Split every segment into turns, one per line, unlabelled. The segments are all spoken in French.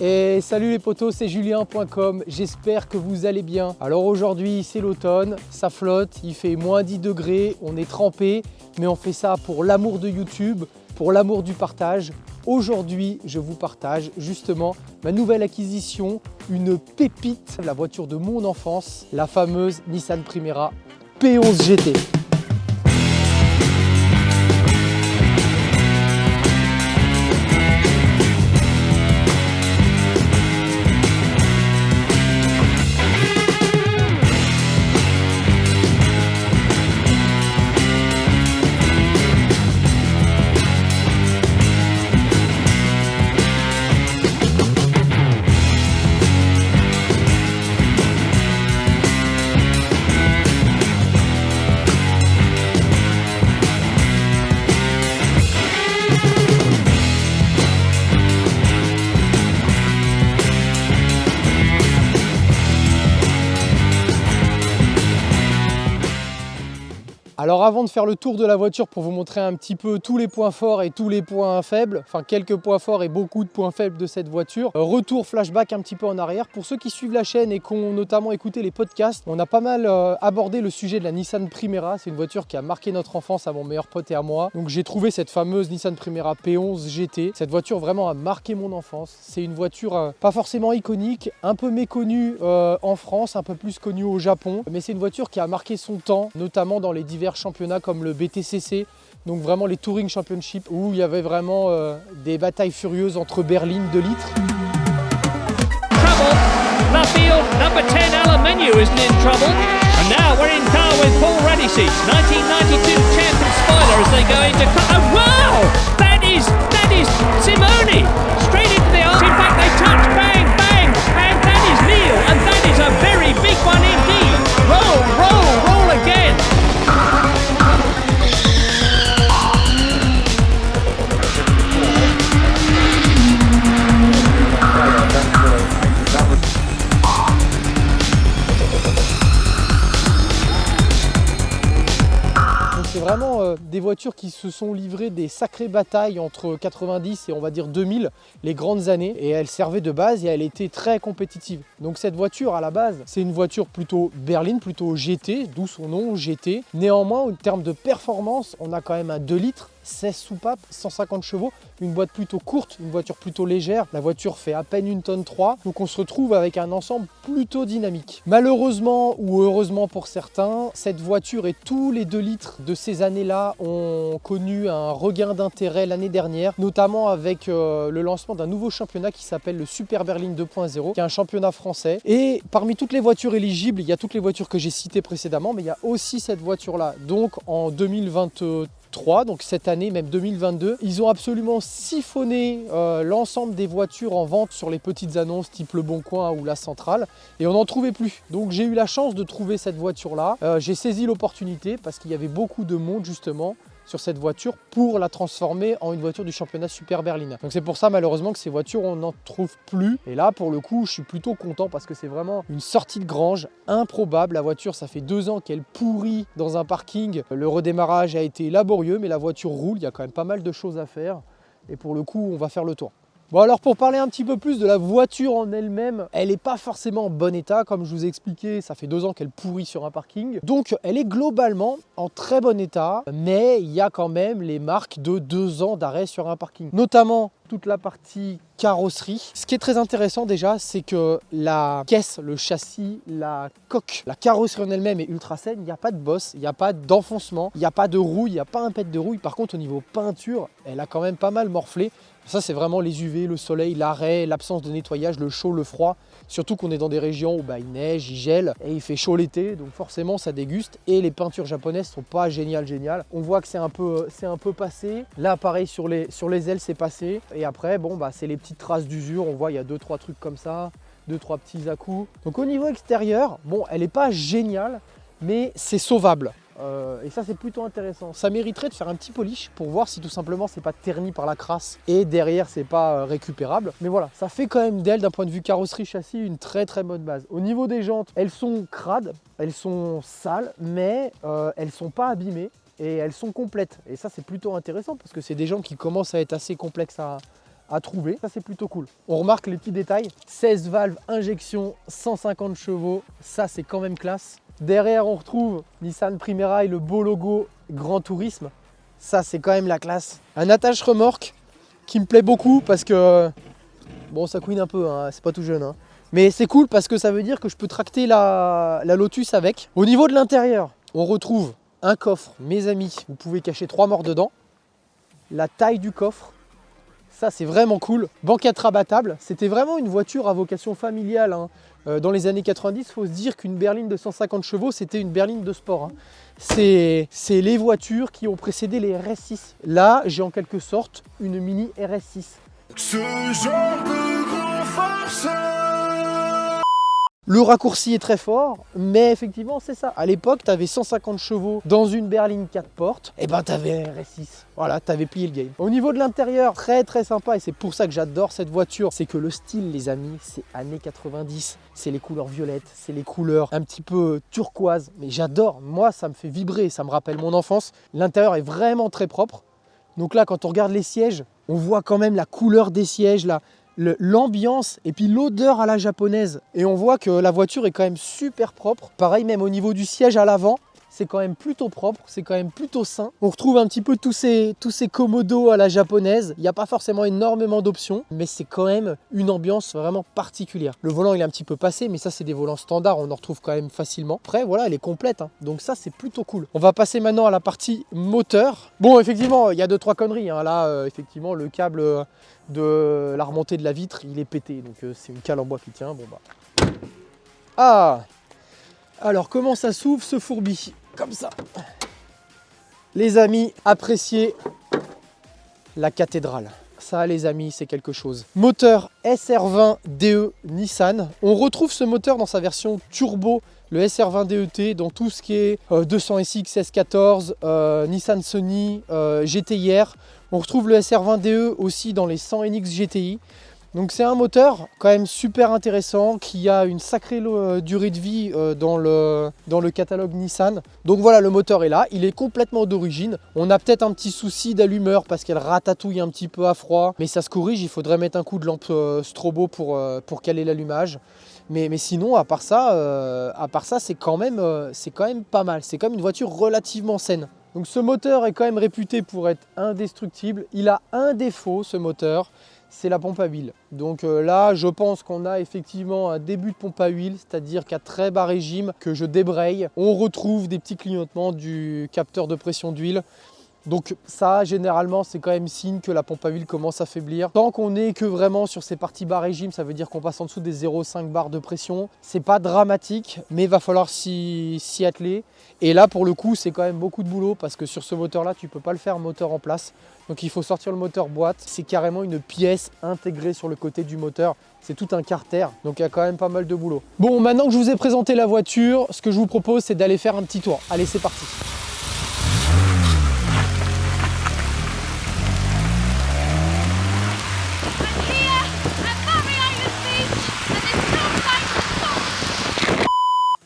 Et salut les potos, c'est julien.com, j'espère que vous allez bien. Alors aujourd'hui c'est l'automne, ça flotte, il fait moins 10 degrés, on est trempé, mais on fait ça pour l'amour de YouTube, pour l'amour du partage. Aujourd'hui je vous partage justement ma nouvelle acquisition, une pépite, la voiture de mon enfance, la fameuse Nissan Primera P11 GT. Alors avant de faire le tour de la voiture pour vous montrer un petit peu tous les points forts et tous les points faibles, enfin quelques points forts et beaucoup de points faibles de cette voiture, retour flashback un petit peu en arrière. Pour ceux qui suivent la chaîne et qui ont notamment écouté les podcasts, on a pas mal abordé le sujet de la Nissan Primera. C'est une voiture qui a marqué notre enfance à mon meilleur pote et à moi. Donc j'ai trouvé cette fameuse Nissan Primera P11 GT. Cette voiture vraiment a marqué mon enfance. C'est une voiture pas forcément iconique, un peu méconnue en France, un peu plus connue au Japon. Mais c'est une voiture qui a marqué son temps, notamment dans les divers championnats comme le BTCC, donc vraiment les Touring Championship, où il y avait vraiment des batailles furieuses entre berlines de litres.
Trouble. Luffield, number 10, Alan Menu isn't in trouble. And now we're in car with Paul Reddyseat, 1992 champion spoiler as they go into... Oh, wow! That is Simone! Straight into the arms. In fact, they touch, bang, bang, and that is Neil, and that is a very big one indeed. Roll, roll, roll again.
C'est vraiment des voitures qui se sont livrées des sacrées batailles entre 90 et on va dire 2000, les grandes années, et elle servait de base et elle était très compétitive. Donc cette voiture à la base, c'est une voiture plutôt berline, plutôt GT, d'où son nom GT. Néanmoins, en termes de performance, on a quand même un 2 litres, 16 soupapes, 150 chevaux, une boîte plutôt courte, une voiture plutôt légère. La voiture fait à peine 1,3 tonne, donc on se retrouve avec un ensemble plutôt dynamique. Malheureusement ou heureusement pour certains, cette voiture et tous les 2 litres de ces années-là ont connu un regain d'intérêt l'année dernière, notamment avec le lancement d'un nouveau championnat qui s'appelle le Super Berlin 2.0, qui est un championnat français. Et parmi toutes les voitures éligibles, il y a toutes les voitures que j'ai citées précédemment, mais il y a aussi cette voiture-là. Donc en 2023, donc cette année, même 2022, ils ont absolument siphonné l'ensemble des voitures en vente sur les petites annonces type Le Bon Coin ou La Centrale, et on n'en trouvait plus. Donc j'ai eu la chance de trouver cette voiture-là. J'ai saisi l'opportunité parce qu'il y avait beaucoup de monde justement sur cette voiture pour la transformer en une voiture du championnat Super Berlin. Donc c'est pour ça malheureusement que ces voitures on n'en trouve plus. Et là pour le coup je suis plutôt content parce que c'est vraiment une sortie de grange improbable. La voiture, ça fait 2 ans qu'elle pourrit dans un parking. Le redémarrage a été laborieux mais la voiture roule, il y a quand même pas mal de choses à faire. Et pour le coup on va faire le tour. Bon alors pour parler un petit peu plus de la voiture en elle-même, elle n'est pas forcément en bon état, comme je vous ai expliqué, ça fait 2 ans qu'elle pourrit sur un parking. Donc elle est globalement en très bon état, mais il y a quand même les marques de 2 ans d'arrêt sur un parking. Notamment toute la partie carrosserie. Ce qui est très intéressant déjà, c'est que la caisse, le châssis, la coque, la carrosserie en elle-même est ultra saine. Il n'y a pas de bosse, il n'y a pas d'enfoncement, il n'y a pas de rouille, il n'y a pas un pet de rouille. Par contre au niveau peinture, elle a quand même pas mal morflé. Ça c'est vraiment les UV, le soleil, l'arrêt, l'absence de nettoyage, le chaud, le froid. Surtout qu'on est dans des régions où il neige, il gèle et il fait chaud l'été, donc forcément ça déguste. Et les peintures japonaises sont pas géniales. On voit que c'est un peu passé. Là pareil sur les ailes c'est passé. Et après bon c'est les petites traces d'usure. On voit il y a 2-3 trucs comme ça, 2-3 petits à-coups. Donc au niveau extérieur, bon elle est pas géniale, mais c'est sauvable. Et ça c'est plutôt intéressant. Ça mériterait de faire un petit polish pour voir si tout simplement c'est pas terni par la crasse et derrière c'est pas récupérable. Mais voilà, ça fait quand même d'elle d'un point de vue carrosserie châssis une très bonne base. Au niveau des jantes, elles sont crades, elles sont sales, mais elles sont pas abîmées et elles sont complètes. Et ça c'est plutôt intéressant parce que c'est des jantes qui commencent à être assez complexes à trouver. Ça, c'est plutôt cool. On remarque les petits détails. 16 valves, injection, 150 chevaux. Ça, c'est quand même classe. Derrière, on retrouve Nissan Primera et le beau logo Grand Tourisme. Ça, c'est quand même la classe. Un attache-remorque qui me plaît beaucoup parce que... Bon, ça couine un peu, hein, c'est pas tout jeune. Hein. Mais c'est cool parce que ça veut dire que je peux tracter la Lotus avec. Au niveau de l'intérieur, on retrouve un coffre. Mes amis, vous pouvez cacher 3 morts dedans. La taille du coffre, ça c'est vraiment cool. Banquette rabattable, c'était vraiment une voiture à vocation familiale. Hein. Dans les années 90, il faut se dire qu'une berline de 150 chevaux, c'était une berline de sport. Hein. C'est les voitures qui ont précédé les RS6. Là, j'ai en quelque sorte une mini RS6. Ce genre de grand farceur. Le raccourci est très fort, mais effectivement c'est ça. À l'époque, tu avais 150 chevaux dans une berline 4 portes, et ben tu avais un RS6. Voilà, tu avais plié le game. Au niveau de l'intérieur, très très sympa, et c'est pour ça que j'adore cette voiture, c'est que le style, les amis, c'est années 90. C'est les couleurs violettes, c'est les couleurs un petit peu turquoise, mais j'adore. Moi, ça me fait vibrer, ça me rappelle mon enfance. L'intérieur est vraiment très propre. Donc là, quand on regarde les sièges, on voit quand même la couleur des sièges, là. L'ambiance et puis l'odeur à la japonaise. Et on voit que la voiture est quand même super propre. Pareil, même au niveau du siège à l'avant, c'est quand même plutôt propre, c'est quand même plutôt sain. On retrouve un petit peu tous ces commodos à la japonaise. Il n'y a pas forcément énormément d'options, mais c'est quand même une ambiance vraiment particulière. Le volant, il est un petit peu passé, mais ça, c'est des volants standards, on en retrouve quand même facilement. Après, voilà, elle est complète, hein. Donc ça, c'est plutôt cool. On va passer maintenant à la partie moteur. Bon, effectivement, il y a 2-3 conneries. Hein. Là, effectivement, le câble de la remontée de la vitre, il est pété. Donc c'est une cale en bois qui tient. Bon, bah. Ah! Alors, comment ça s'ouvre ce fourbi? Comme ça. Les amis, appréciez la cathédrale. Ça, les amis, c'est quelque chose. Moteur SR20 DE Nissan. On retrouve ce moteur dans sa version turbo, le SR20 DET, dans tout ce qui est 200SX, S14, Nissan Sunny, GTIR. On retrouve le SR20 DE aussi dans les 100NX GTI. Donc c'est un moteur quand même super intéressant qui a une sacrée durée de vie dans le catalogue Nissan. Donc voilà, le moteur est là, il est complètement d'origine. On a peut-être un petit souci d'allumeur parce qu'elle ratatouille un petit peu à froid, mais ça se corrige, il faudrait mettre un coup de lampe strobo pour caler l'allumage. Mais sinon, à part ça c'est quand même pas mal. C'est quand même une voiture relativement saine. Donc ce moteur est quand même réputé pour être indestructible. Il a un défaut, ce moteur, c'est la pompe à huile. Donc là, je pense qu'on a effectivement un début de pompe à huile, c'est-à-dire qu'à très bas régime, que je débraye, on retrouve des petits clignotements du capteur de pression d'huile. Donc ça, généralement, c'est quand même signe que la pompe à huile commence à faiblir. Tant qu'on n'est que vraiment sur ces parties bas régime, ça veut dire qu'on passe en dessous des 0,5 bar de pression. C'est pas dramatique, mais il va falloir s'y atteler. Et là, pour le coup, c'est quand même beaucoup de boulot parce que sur ce moteur-là, tu peux pas le faire moteur en place. Donc il faut sortir le moteur boîte. C'est carrément une pièce intégrée sur le côté du moteur. C'est tout un carter, donc il y a quand même pas mal de boulot. Bon, maintenant que je vous ai présenté la voiture, ce que je vous propose, c'est d'aller faire un petit tour. Allez, c'est parti.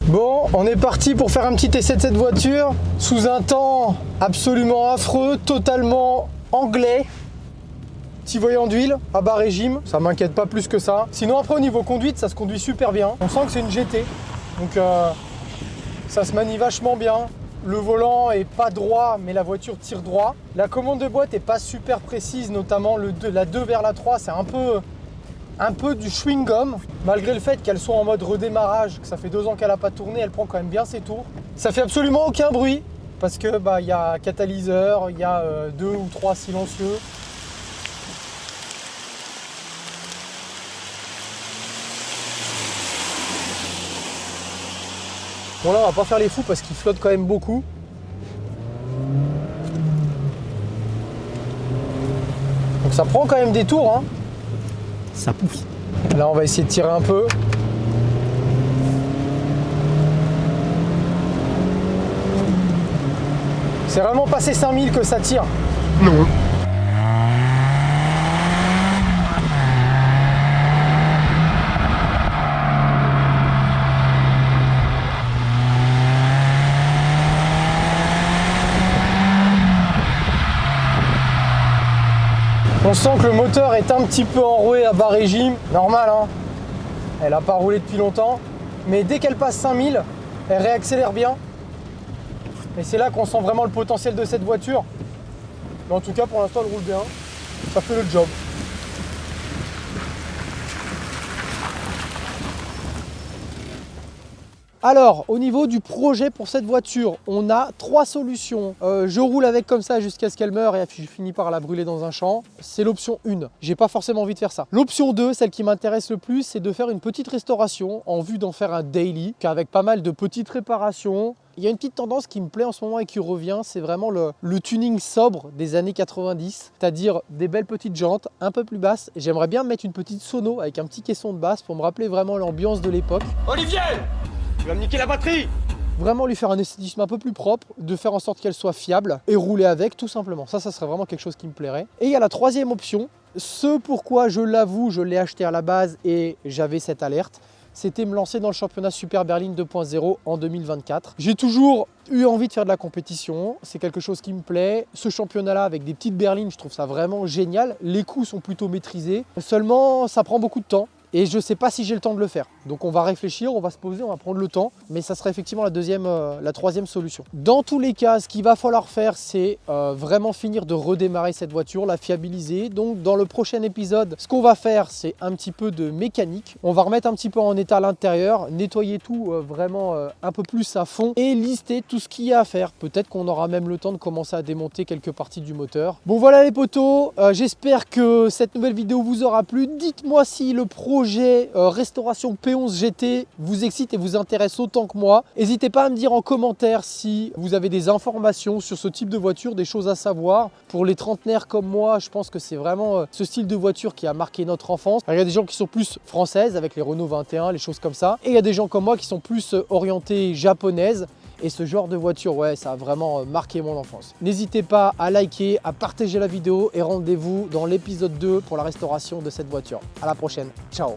Bon, on est parti pour faire un petit essai de cette voiture sous un temps absolument affreux, totalement anglais. Petit voyant d'huile à bas régime, ça m'inquiète pas plus que ça. Sinon après au niveau conduite, ça se conduit super bien. On sent que c'est une GT, donc ça se manie vachement bien. Le volant est pas droit, mais la voiture tire droit. La commande de boîte est pas super précise, notamment la 2 vers la 3, c'est un peu du chewing-gum, malgré le fait qu'elle soit en mode redémarrage, que ça fait 2 ans qu'elle n'a pas tourné, elle prend quand même bien ses tours. Ça fait absolument aucun bruit, parce que y a catalyseur, il y a 2 ou 3 silencieux. Bon là on va pas faire les fous parce qu'il flotte quand même beaucoup. Donc ça prend quand même des tours, hein.
Ça pousse.
Là on va essayer de tirer un peu. C'est vraiment passé 5000 que ça tire.
Non.
On sent que le moteur est un petit peu enroué à bas régime, normal hein. Elle n'a pas roulé depuis longtemps, mais dès qu'elle passe 5000, elle réaccélère bien. Et c'est là qu'on sent vraiment le potentiel de cette voiture. Mais en tout cas, pour l'instant, elle roule bien. Ça fait le job. Alors, au niveau du projet pour cette voiture, on a 3 solutions. Je roule avec comme ça jusqu'à ce qu'elle meure et je finis par la brûler dans un champ. C'est l'option 1. J'ai pas forcément envie de faire ça. L'option 2, celle qui m'intéresse le plus, c'est de faire une petite restauration en vue d'en faire un daily, avec pas mal de petites réparations. Il y a une petite tendance qui me plaît en ce moment et qui revient, c'est vraiment le tuning sobre des années 90, c'est-à-dire des belles petites jantes, un peu plus basses. J'aimerais bien mettre une petite sono avec un petit caisson de basse pour me rappeler vraiment l'ambiance de l'époque.
Olivier! Tu vas me niquer la batterie!
Vraiment lui faire un esthétisme un peu plus propre, de faire en sorte qu'elle soit fiable et rouler avec tout simplement. Ça serait vraiment quelque chose qui me plairait. Et il y a la troisième option, ce pourquoi je l'avoue, je l'ai acheté à la base et j'avais cette alerte. C'était me lancer dans le championnat Super Berline 2.0 en 2024. J'ai toujours eu envie de faire de la compétition, c'est quelque chose qui me plaît. Ce championnat-là avec des petites berlines, je trouve ça vraiment génial. Les coups sont plutôt maîtrisés, seulement ça prend beaucoup de temps. Et je ne sais pas si j'ai le temps de le faire. Donc on va réfléchir, on va se poser, on va prendre le temps. Mais ça serait effectivement la troisième solution. Dans tous les cas, ce qu'il va falloir faire, c'est vraiment finir de redémarrer cette voiture, la fiabiliser. Donc dans le prochain épisode, ce qu'on va faire, c'est un petit peu de mécanique. On va remettre un petit peu en état à l'intérieur, nettoyer tout vraiment un peu plus à fond et lister tout ce qu'il y a à faire. Peut-être qu'on aura même le temps de commencer à démonter quelques parties du moteur. Bon voilà les potos, j'espère que cette nouvelle vidéo vous aura plu. Dites-moi si le projet restauration P11 GT vous excite et vous intéresse autant que moi. N'hésitez pas à me dire en commentaire si vous avez des informations sur ce type de voiture, des choses à savoir. Pour les trentenaires comme moi, je pense que c'est vraiment ce style de voiture qui a marqué notre enfance. Alors, il y a des gens qui sont plus françaises avec les Renault 21, les choses comme ça. Et il y a des gens comme moi qui sont plus orientés japonaises. Et ce genre de voiture, ouais, ça a vraiment marqué mon enfance. N'hésitez pas à liker, à partager la vidéo et rendez-vous dans l'épisode 2 pour la restauration de cette voiture. À la prochaine, ciao!